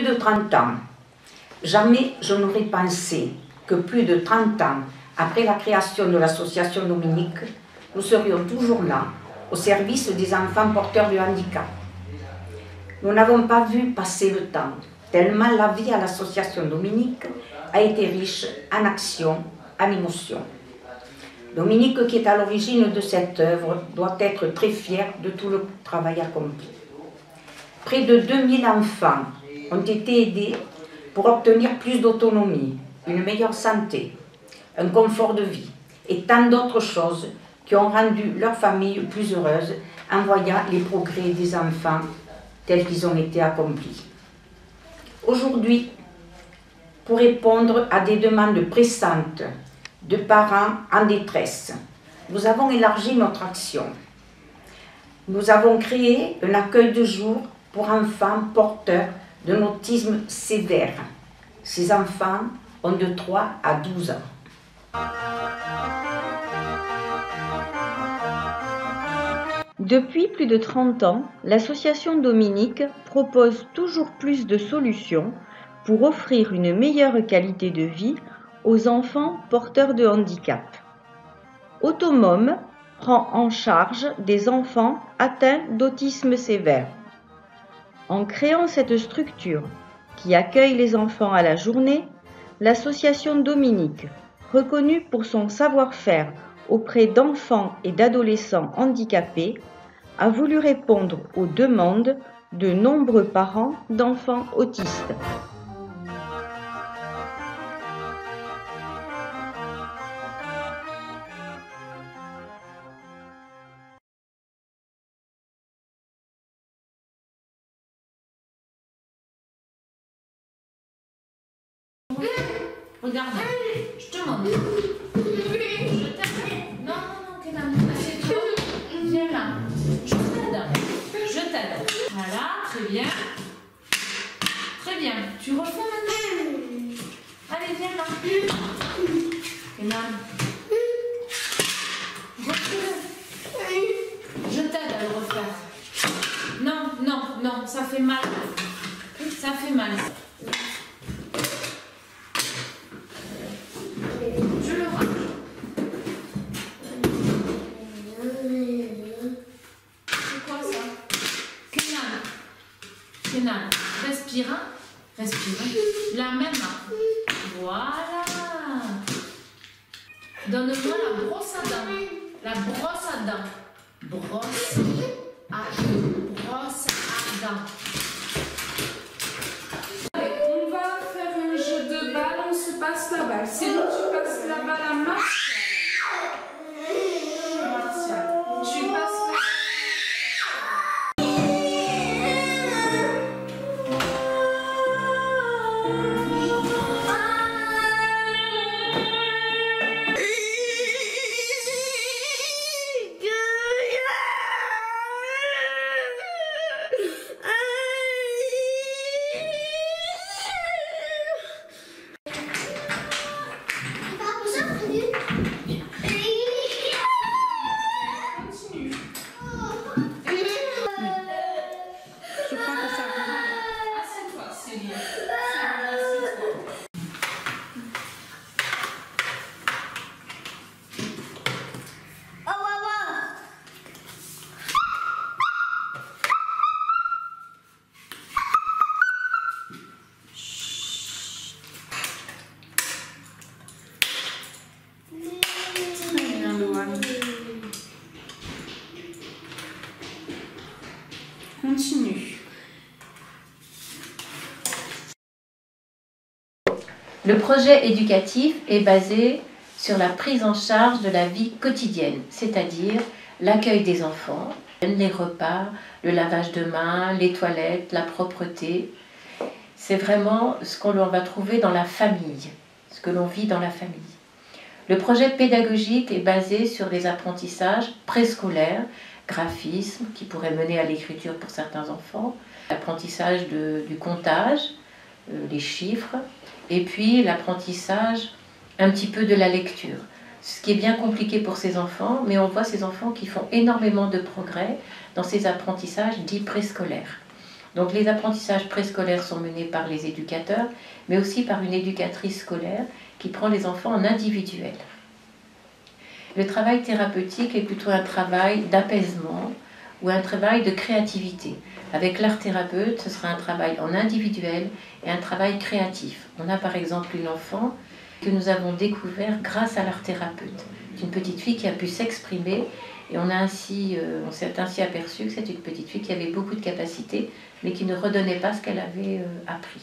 de 30 ans, jamais je n'aurais pensé que plus de 30 ans après la création de l'association Dominique, nous serions toujours là, au service des enfants porteurs de handicap. Nous n'avons pas vu passer le temps, tellement la vie à l'association Dominique a été riche en actions, en émotions. Dominique, qui est à l'origine de cette œuvre, doit être très fière de tout le travail accompli. Près de 2000 enfants ont été aidés pour obtenir plus d'autonomie, une meilleure santé, un confort de vie et tant d'autres choses qui ont rendu leur famille plus heureuse en voyant les progrès des enfants tels qu'ils ont été accomplis. Aujourd'hui, pour répondre à des demandes pressantes de parents en détresse, nous avons élargi notre action. Nous avons créé un accueil de jour pour enfants porteurs d'un autisme sévère. Ces enfants ont de 3 à 12 ans. Depuis plus de 30 ans, l'association Dominique propose toujours plus de solutions pour offrir une meilleure qualité de vie aux enfants porteurs de handicap. Automome prend en charge des enfants atteints d'autisme sévère. En créant cette structure qui accueille les enfants à la journée, l'association Dominique, reconnue pour son savoir-faire auprès d'enfants et d'adolescents handicapés, a voulu répondre aux demandes de nombreux parents d'enfants autistes. Regarde, je te montre. Je t'aide. Non, Kénan, assieds-toi. Viens là. Je t'aide. Voilà, très bien. Très bien. Tu refais maintenant. Allez, viens là. Kénan. Refais-le. Je t'aide à le refaire. Non, ça fait mal. Ça fait mal. Respire. La même main. Voilà. Donne-moi la brosse à dents. La brosse à dents. Brosse à dents. On va faire un jeu de balle, on se passe la balle. C'est nous, tu passes la balle à Martial. Tu passes la continue. Le projet éducatif est basé sur la prise en charge de la vie quotidienne, c'est-à-dire l'accueil des enfants, les repas, le lavage de mains, les toilettes, la propreté. C'est vraiment ce qu'on va trouver dans la famille, ce que l'on vit dans la famille. Le projet pédagogique est basé sur les apprentissages préscolaires, graphisme qui pourrait mener à l'écriture pour certains enfants, l'apprentissage du comptage, les chiffres, et puis l'apprentissage un petit peu de la lecture. Ce qui est bien compliqué pour ces enfants, mais on voit ces enfants qui font énormément de progrès dans ces apprentissages dits préscolaires. Donc les apprentissages préscolaires sont menés par les éducateurs, mais aussi par une éducatrice scolaire qui prend les enfants en individuel. Le travail thérapeutique est plutôt un travail d'apaisement ou un travail de créativité. Avec l'art thérapeute, ce sera un travail en individuel et un travail créatif. On a par exemple une enfant que nous avons découvert grâce à l'art thérapeute. C'est une petite fille qui a pu s'exprimer et on s'est ainsi aperçu que c'est une petite fille qui avait beaucoup de capacités mais qui ne redonnait pas ce qu'elle avait appris.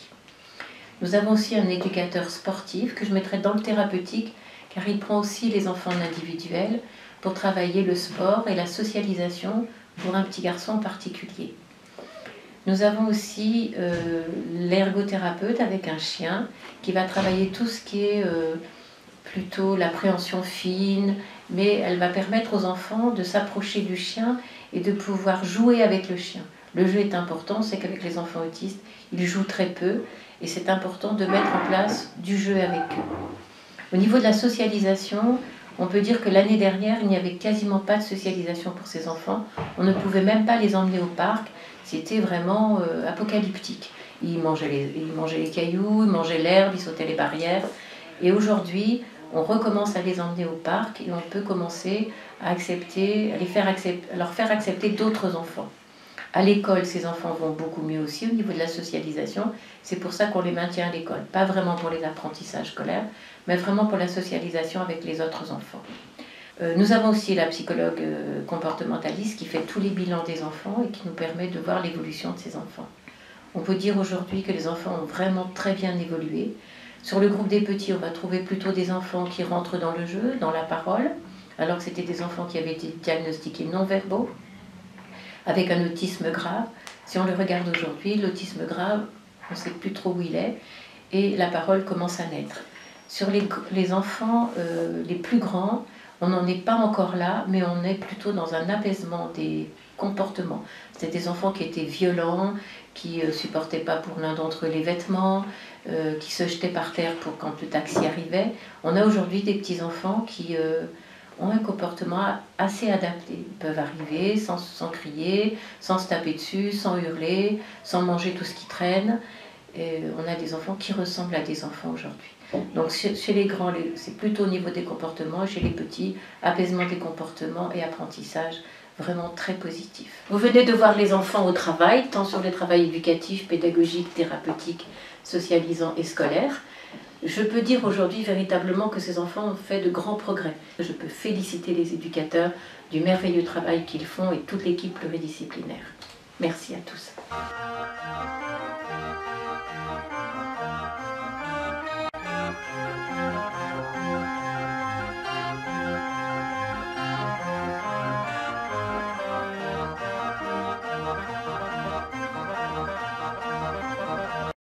Nous avons aussi un éducateur sportif que je mettrai dans le thérapeutique car il prend aussi les enfants en individuel pour travailler le sport et la socialisation pour un petit garçon en particulier. Nous avons aussi l'ergothérapeute avec un chien qui va travailler tout ce qui est plutôt l'appréhension fine, mais elle va permettre aux enfants de s'approcher du chien et de pouvoir jouer avec le chien. Le jeu est important, c'est qu'avec les enfants autistes, ils jouent très peu et c'est important de mettre en place du jeu avec eux. Au niveau de la socialisation, on peut dire que l'année dernière, il n'y avait quasiment pas de socialisation pour ces enfants. On ne pouvait même pas les emmener au parc. C'était vraiment apocalyptique. Ils mangeaient les cailloux, ils mangeaient l'herbe, ils sautaient les barrières. Et aujourd'hui, on recommence à les emmener au parc et on peut commencer à leur faire accepter d'autres enfants. À l'école, ces enfants vont beaucoup mieux aussi au niveau de la socialisation. C'est pour ça qu'on les maintient à l'école. Pas vraiment pour les apprentissages scolaires, mais vraiment pour la socialisation avec les autres enfants. Nous avons aussi la psychologue comportementaliste qui fait tous les bilans des enfants et qui nous permet de voir l'évolution de ces enfants. On peut dire aujourd'hui que les enfants ont vraiment très bien évolué. Sur le groupe des petits, on va trouver plutôt des enfants qui rentrent dans le jeu, dans la parole, alors que c'était des enfants qui avaient été diagnostiqués non-verbaux, avec un autisme grave. Si on le regarde aujourd'hui, l'autisme grave, on ne sait plus trop où il est, et la parole commence à naître. Sur les enfants les plus grands, on n'en est pas encore là, mais on est plutôt dans un apaisement des comportements. C'était des enfants qui étaient violents, qui ne supportaient pas pour l'un d'entre eux les vêtements, qui se jetaient par terre quand le taxi arrivait. On a aujourd'hui des petits-enfants qui ont un comportement assez adapté. Ils peuvent arriver sans crier, sans se taper dessus, sans hurler, sans manger tout ce qui traîne. Et on a des enfants qui ressemblent à des enfants aujourd'hui. Donc chez les grands, c'est plutôt au niveau des comportements, et chez les petits, apaisement des comportements et apprentissage vraiment très positif. Vous venez de voir les enfants au travail, tant sur le travail éducatif, pédagogique, thérapeutique, socialisant et scolaire. Je peux dire aujourd'hui véritablement que ces enfants ont fait de grands progrès. Je peux féliciter les éducateurs du merveilleux travail qu'ils font et toute l'équipe pluridisciplinaire. Merci à tous.